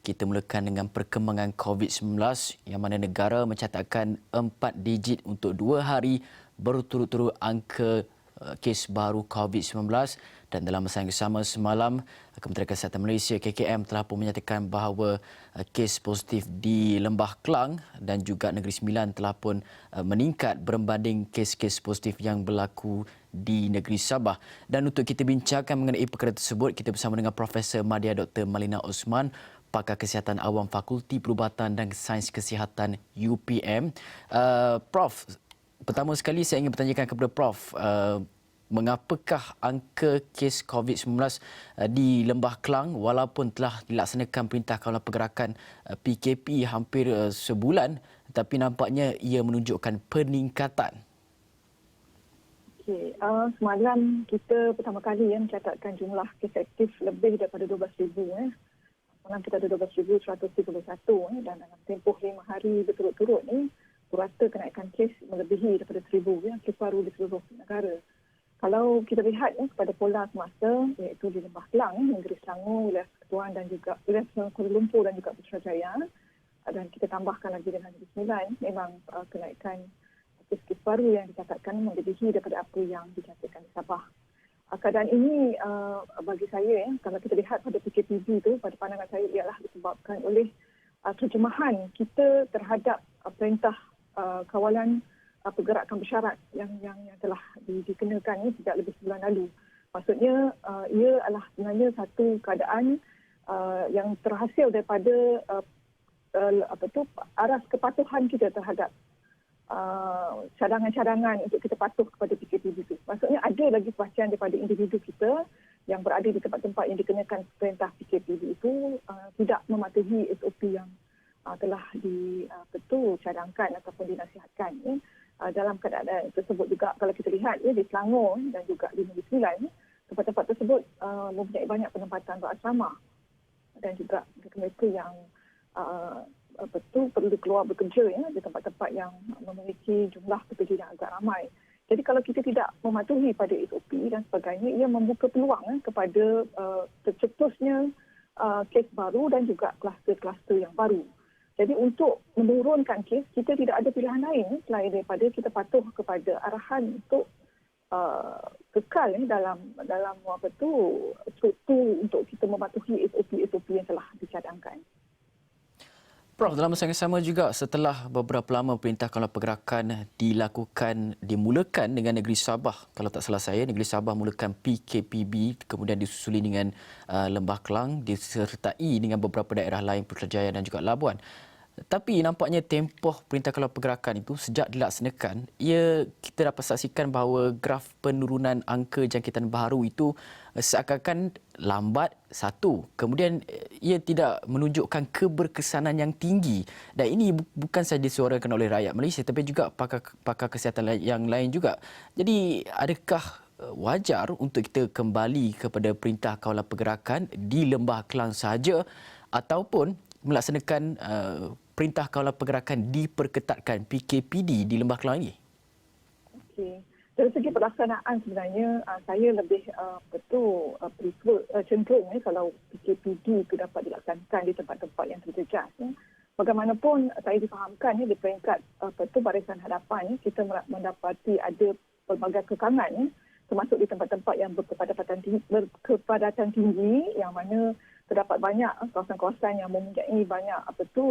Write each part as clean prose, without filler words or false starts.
Kita mulakan dengan perkembangan COVID-19 yang mana negara mencatatkan 4 digit untuk 2 hari berturut-turut angka kes baru COVID-19 dan dalam masa yang sama semalam Kementerian Kesihatan Malaysia KKM telah pun menyatakan bahawa kes positif di Lembah Kelang dan juga Negeri Sembilan telah pun meningkat berbanding kes-kes positif yang berlaku di Negeri Sabah. Dan untuk kita bincangkan mengenai perkara tersebut, kita bersama dengan Profesor Madya Dr. Malina Osman, Pakar Kesihatan Awam Fakulti Perubatan dan Sains Kesihatan UPM. Prof, pertama sekali saya ingin bertanyakan kepada Prof, mengapakah angka kes COVID-19 di Lembah Kelang walaupun telah dilaksanakan Perintah Kawalan Pergerakan PKP hampir sebulan, tetapi nampaknya ia menunjukkan peningkatan? Okey, semalam kita pertama kali mencatatkan jumlah kes aktif lebih daripada 12,000. Semalam kita ada 12,131 dan dalam tempoh 5 hari berturut-turut ni, purata kenaikan kes melebihi daripada 1,000 kes baru di seluruh negara. Kalau kita lihat kepada pola semasa, iaitu di Lembah Kelang, Negeri Selangor, Wilayah Persekutuan dan juga Wilayah Kuala Lumpur dan juga Putrajaya, dan kita tambahkan lagi dengan Negeri Sembilan, memang kenaikan kes baru yang dicatatkan melebihi daripada apa yang dicatatkan di Sabah. Keadaan ini bagi saya, kalau kita lihat pada PKPB itu, pada pandangan saya ialah disebabkan oleh terjemahan kita terhadap perintah kawalan pergerakan bersyarat yang telah dikenakan sejak lebih sebulan lalu. Maksudnya ia adalah sebenarnya satu keadaan yang terhasil daripada aras kepatuhan kita terhadap cadangan-cadangan untuk kita patuh kepada PKPB itu. Maksudnya ada lagi sebahagian daripada individu kita yang berada di tempat-tempat yang dikenakan perintah PKPB itu tidak mematuhi SOP yang telah cadangkan ataupun dinasihatkan. Dalam keadaan tersebut juga kalau kita lihat di Selangor dan juga di Negeri Sembilan, tempat-tempat tersebut mempunyai banyak penempatan berasrama dan juga mereka yang perlu keluar bekerja di tempat-tempat yang memiliki jumlah pekerja yang agak ramai. Jadi kalau kita tidak mematuhi pada SOP dan sebagainya, ia membuka peluang kepada tercetusnya kes baru dan juga kluster-kluster yang baru. Jadi untuk menurunkan kes, kita tidak ada pilihan lain selain daripada kita patuh kepada arahan untuk kekal dalam struktur untuk kita mematuhi SOP yang telah dicadangkan. Prof, dalam masa yang sama juga setelah beberapa lama Perintah Kawalan Pergerakan dimulakan dengan Negeri Sabah. Kalau tak salah saya, Negeri Sabah mulakan PKPB, kemudian disusuli dengan Lembah Kelang, disertai dengan beberapa daerah lain Putrajaya dan juga Labuan. Tapi nampaknya tempoh Perintah Kawalan Pergerakan itu sejak dilaksanakan, kita dapat saksikan bahawa graf penurunan angka jangkitan baru itu seakan-akan lambat satu. Kemudian ia tidak menunjukkan keberkesanan yang tinggi. Dan ini bukan sahaja disuarakan oleh rakyat Malaysia tapi juga pakar kesihatan yang lain juga. Jadi adakah wajar untuk kita kembali kepada Perintah Kawalan Pergerakan di Lembah Kelang sahaja ataupun melaksanakan Perintah Kawalan Pergerakan diperketatkan PKPD di Lembah Kelang ini? Okey. Dari segi pelaksanaan sebenarnya saya lebih cenderung kalau PKPD itu dapat dilaksanakan di tempat-tempat yang terjejas. Bagaimanapun saya difahamkan di peringkat Barisan Hadapan kita mendapati ada pelbagai kekangan termasuk di tempat-tempat yang berkepadatan tinggi yang mana terdapat banyak kawasan-kawasan yang mempunyai banyak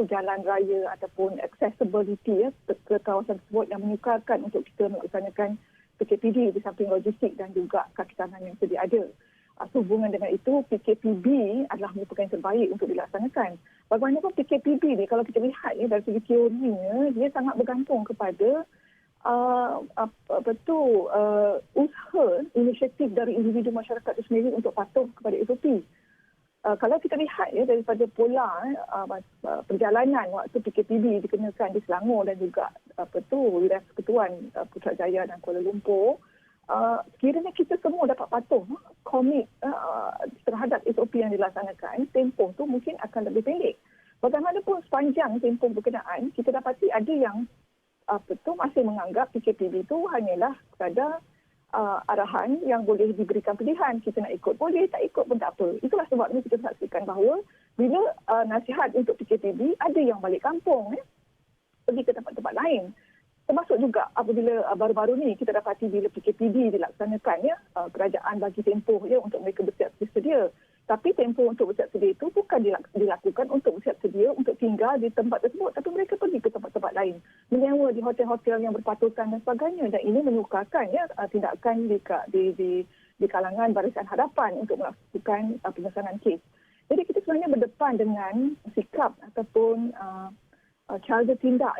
jalan raya ataupun accessibility ke kawasan tersebut yang menyukarkan untuk kita melaksanakan PKPD di samping logistik dan juga kaki tangan yang sedia ada. Sehubungan dengan itu, PKPB adalah merupakan yang terbaik untuk dilaksanakan. Bagaimanapun PKPB ni kalau kita lihat dari segi teorinya, dia sangat bergantung kepada usaha inisiatif dari individu masyarakat itu sendiri untuk patuh kepada SOP. Kalau kita lihat daripada pola perjalanan waktu PKPB dikenakan di Selangor dan juga Wilayah Persekutuan Putrajaya dan Kuala Lumpur, sekiranya kita semua dapat patuh komit terhadap SOP yang dilaksanakan, tempoh tu mungkin akan lebih pendek. Bagaimanapun sepanjang tempoh berkenaan, kita dapati ada yang masih menganggap PKPB itu hanyalah sekadar arahan yang boleh diberikan pilihan. Kita nak ikut boleh, tak ikut pun tak apa. Itulah sebabnya kita saksikan bahawa bila nasihat untuk PKPB, ada yang balik kampung, pergi ke tempat-tempat lain. Termasuk juga apabila baru-baru ni kita dapati bila PKPD dilaksanakan, kerajaan bagi tempoh untuk mereka bersiap sedia. Tapi tempoh untuk bersiap sedia itu bukan dilakukan untuk bersiap sedia untuk tinggal di tempat tersebut, tapi mereka pergi ke tempat-tempat lain, menyewa di hotel-hotel yang berpatutan dan sebagainya. Dan ini menyukarkan tindakan di kalangan Barisan Hadapan untuk melakukan pengesanan kes. Jadi kita sebenarnya berdepan dengan sikap ataupun cara tindak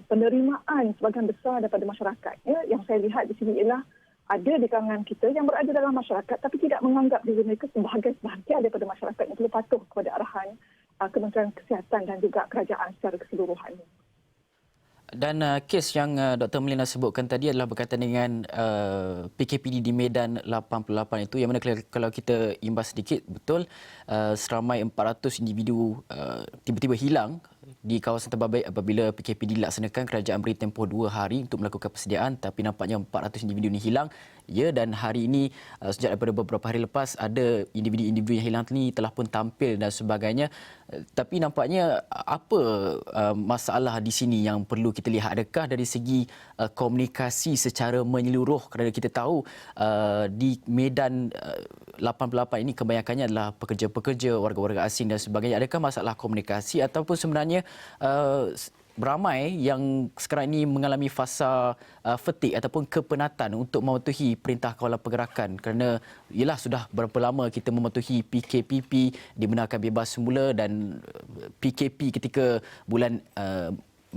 penerimaan sebahagian besar daripada masyarakat. Yang saya lihat di sini ialah ada di kalangan kita yang berada dalam masyarakat tapi tidak menganggap diri mereka sebahagian daripada masyarakat yang perlu patuh kepada arahan Kementerian Kesihatan dan juga kerajaan secara keseluruhan. Dan kes yang Dr. Melina sebutkan tadi adalah berkaitan dengan PKPD di Medan 88 itu, yang mana kalau kita imbas sedikit, betul seramai 400 individu tiba-tiba hilang di kawasan Terbabit apabila PKPD dilaksanakan. Kerajaan beri tempoh 2 hari untuk melakukan persediaan, tapi nampaknya 400 individu ini hilang. Ya, dan hari ini sejak daripada beberapa hari lepas ada individu-individu yang hilang ini telah pun tampil dan sebagainya. Tapi nampaknya apa masalah di sini yang perlu kita lihat? Adakah dari segi komunikasi secara menyeluruh, kerana kita tahu di Medan 88 ini kebanyakannya adalah pekerja-pekerja, warga-warga asing dan sebagainya. Adakah masalah komunikasi ataupun sebenarnya ramai yang sekarang ini mengalami fasa fatigue ataupun kepenatan untuk mematuhi perintah kawalan pergerakan, kerana ialah sudah berapa lama kita mematuhi PKPP dibenarkan bebas semula, dan PKP ketika bulan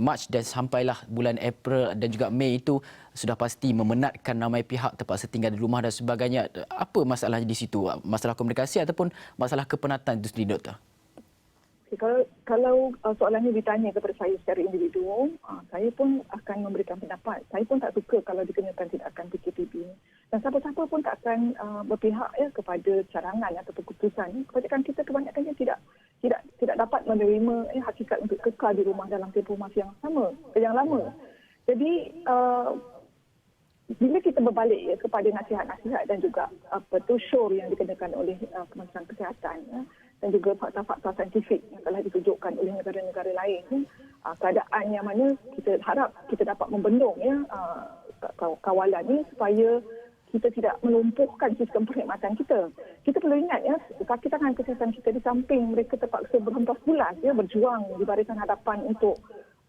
Mac dan sampailah bulan April dan juga Mei itu sudah pasti memenatkan ramai pihak terpaksa tinggal di rumah dan sebagainya. Apa masalahnya di situ? Masalah komunikasi ataupun masalah kepenatan itu sendiri, Doktor? Kalau soalan ini ditanya kepada saya secara individu, saya pun akan memberikan pendapat. Saya pun tak suka kalau dikenakan tindakan PKPB. Dan siapa-siapa pun tak akan berpihak kepada carangan atau keputusan. Kebanyakan kita kebanyakannya tidak dapat menerima hakikat untuk kekal di rumah dalam tempoh masa yang lama. Jadi bila kita berbalik kepada nasihat-nasihat dan juga syur yang dikenakan oleh Kementerian Kesihatan dan juga fakta-fakta saintifik yang telah ditunjukkan oleh negara-negara lain, keadaan yang mana kita harap kita dapat membendung kawalan ini supaya kita tidak melumpuhkan sistem perkhidmatan kita. Kita perlu ingat kaki tangan kesihatan kita di samping mereka terpaksa berhempas bulan berjuang di barisan hadapan untuk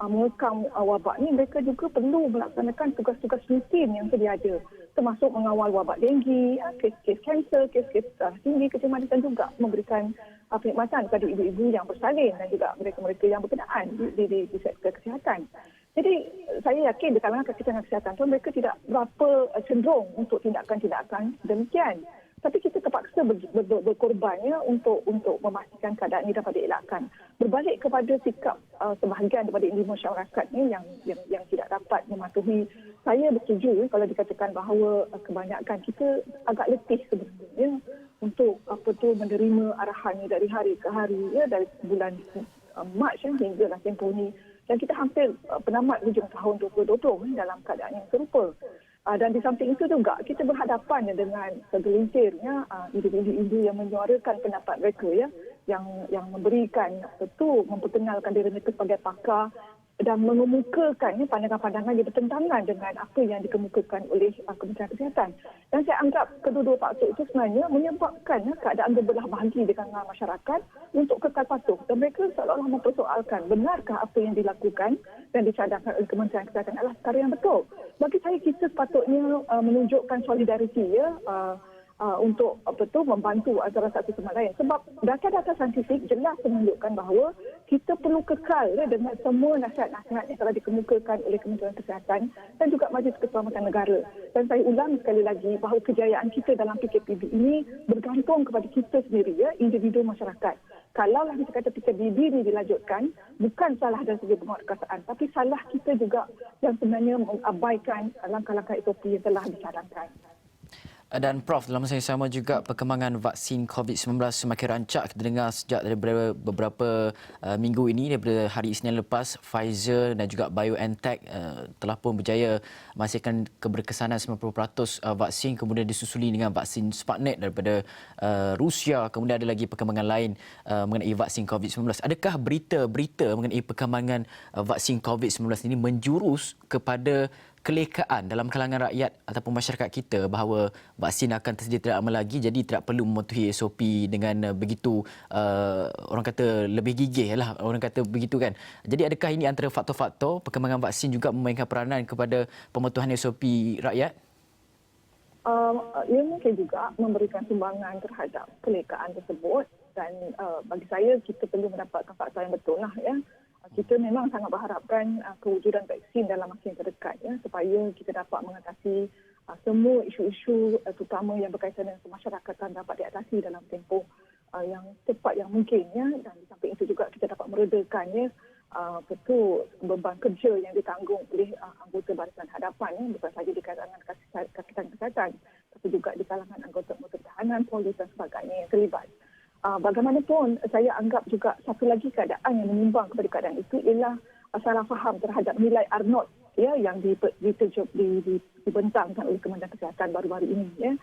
mengekang wabak ni, mereka juga perlu melaksanakan tugas-tugas rutin yang sedia ada, termasuk mengawal wabak denggi, kes-kes kanser, kes-kes tinggi kecemasan, dan juga memberikan perkhidmatan kepada ibu-ibu yang bersalin dan juga mereka-mereka yang berkenaan di sektor kesihatan. Jadi saya yakin di kalangan kaki-tangan kesihatan tu mereka tidak berapa cenderung untuk tindakan-tindakan demikian. Tapi kita terpaksa berkorbannya untuk memastikan keadaan ini dapat dielakkan. Berbalik kepada sikap sebahagian daripada individu masyarakat ni yang tidak dapat mematuhi, saya bersetuju kalau dikatakan bahawa kebanyakan kita agak letih sebenarnya untuk menerima arahan ini dari hari ke hari, dari bulan Mac hinggalah tempoh ini. Dan kita hampir penamat hujung tahun 2020 dalam keadaan yang serupa. Dan di samping itu juga kita berhadapan dengan segelintirnya individu-individu yang menyuarakan pendapat mereka yang memberikan memperkenalkan diri mereka sebagai pakar dan mengemukakan pandangan-pandangan yang bertentangan dengan apa yang dikemukakan oleh Kementerian Kesihatan. Dan saya anggap kedua-dua faktor itu sebenarnya menyebabkan keadaan berbelah bahagi di kalangan masyarakat untuk kekal patuh. Dan mereka seolah-olah mempersoalkan benarkah apa yang dilakukan dan dicadangkan oleh Kementerian Kesihatan adalah perkara yang betul. Bagi saya, kita sepatutnya menunjukkan solidariti untuk membantu antara satu sama lain. Sebab data-data saintifik jelas menunjukkan bahawa kita perlu kekal dengan semua nasihat-nasihat yang telah dikemukakan oleh Kementerian Kesihatan dan juga Majlis Keselamatan Negara. Dan saya ulang sekali lagi bahawa kejayaan kita dalam PKPB ini bergantung kepada kita sendiri, individu masyarakat. Kalaulah kita kata PKPB ini dilanjutkan, bukan salah dari segi penguatkuasaan, tapi salah kita juga yang sebenarnya mengabaikan langkah-langkah SOP yang telah dicadangkan. Dan Prof, dalam masa yang sama juga perkembangan vaksin COVID-19 semakin rancak. Kita dengar sejak daripada beberapa minggu ini, daripada hari Isnin lepas, Pfizer dan juga BioNTech telah pun berjaya menghasilkan keberkesanan 90% vaksin, kemudian disusuli dengan vaksin Sputnik daripada Rusia. Kemudian ada lagi perkembangan lain mengenai vaksin COVID-19. Adakah berita-berita mengenai perkembangan vaksin COVID-19 ini menjurus kepada kelekaan dalam kalangan rakyat ataupun masyarakat kita bahawa vaksin akan tersedia tidak lama lagi, jadi tidak perlu mematuhi SOP dengan begitu orang kata lebih gigih lah, orang kata begitu kan. Jadi adakah ini antara faktor-faktor perkembangan vaksin juga memainkan peranan kepada pematuhan SOP rakyat? Ia mungkin juga memberikan sumbangan terhadap kelekaan tersebut dan bagi saya kita perlu mendapatkan fakta yang betul lah ya. Kita memang sangat berharapkan kewujudan vaksin dalam masa yang terdekat ya, supaya kita dapat mengatasi semua isu-isu terutama yang berkaitan dengan kemasyarakatan dapat diatasi dalam tempoh yang cepat yang mungkin ya, dan di samping itu juga kita dapat meredakan ya betul beban kerja yang ditanggung oleh anggota barisan hadapan ya, bukan saja di kalangan kakitan kesihatan tapi juga di kalangan anggota-anggota pertahanan, polis dan sebagainya yang terlibat. Bagaimanapun saya anggap juga satu lagi keadaan yang menyumbang kepada keadaan itu ialah salah faham terhadap nilai R0 ya yang dibentangkan oleh Kementerian Kesihatan baru-baru ini ya.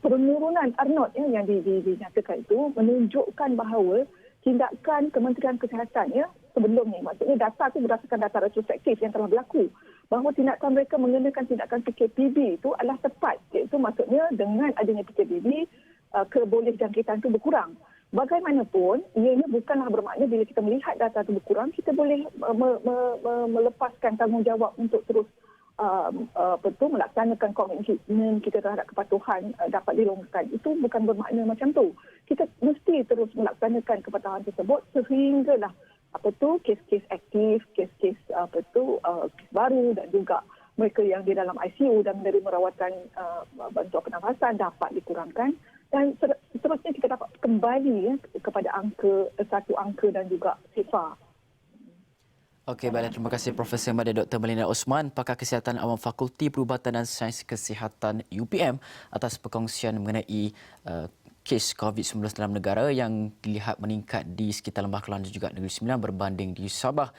Penurunan R0 ya yang dinyatakan itu menunjukkan bahawa tindakan Kementerian Kesihatan ya sebelum ni, maksudnya data itu berdasarkan data retrospektif yang telah berlaku, bahawa tindakan mereka mengenakan tindakan PKPB itu adalah tepat, iaitu maksudnya dengan adanya PKPB keboleh jangkitan itu berkurang. Bagaimanapun, ianya bukanlah bermakna bila kita melihat data itu berkurang, kita boleh melepaskan tanggungjawab untuk terus betul melaksanakan komitmen kita terhadap kepatuhan dapat dilonggarkan. Itu bukan bermakna macam tu. Kita mesti terus melaksanakan kepatuhan tersebut sehinggalah kes-kes aktif, kes-kes kes baru dan juga mereka yang di dalam ICU dan menerima rawatan bantuan pernafasan dapat dikurangkan. Dan seterusnya kita dapat kembali ya, kepada satu angka dan juga sifar. Okey, baiklah. Terima kasih Profesor Mada Dr. Melinda Osman, Pakar Kesihatan Awam Fakulti Perubatan dan Sains Kesihatan UPM atas perkongsian mengenai kes COVID-19 dalam negara yang dilihat meningkat di sekitar Lembah Kelang dan juga Negeri Sembilan berbanding di Sabah.